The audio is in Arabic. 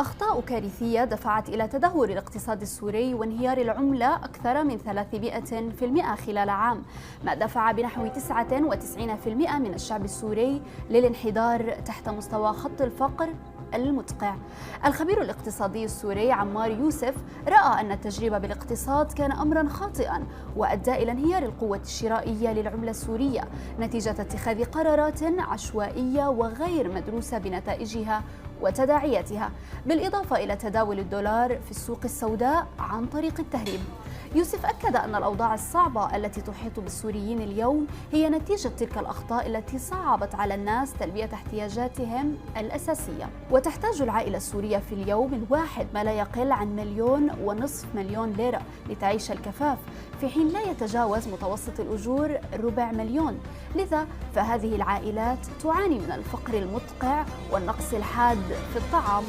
أخطاء كارثية دفعت إلى تدهور الاقتصاد السوري وانهيار العملة أكثر من 300% خلال عام، ما دفع بنحو 99% من الشعب السوري للانحدار تحت مستوى خط الفقر المدقع. الخبير الاقتصادي السوري عمار يوسف رأى أن التجربة بالاقتصاد كان أمرا خاطئا وأدى إلى انهيار القوة الشرائية للعملة السورية نتيجة اتخاذ قرارات عشوائية وغير مدروسة بنتائجها وتداعياتها، بالإضافة إلى تداول الدولار في السوق السوداء عن طريق التهريب. يوسف أكد أن الأوضاع الصعبة التي تحيط بالسوريين اليوم هي نتيجة تلك الأخطاء التي صعبت على الناس تلبية احتياجاتهم الأساسية. وتحتاج العائلة السورية في اليوم الواحد ما لا يقل عن 1.5 مليون ليرة لتعيش الكفاف، في حين لا يتجاوز متوسط الأجور 250,000. لذا فهذه العائلات تعاني من الفقر المدقع والنقص الحاد في الطعام.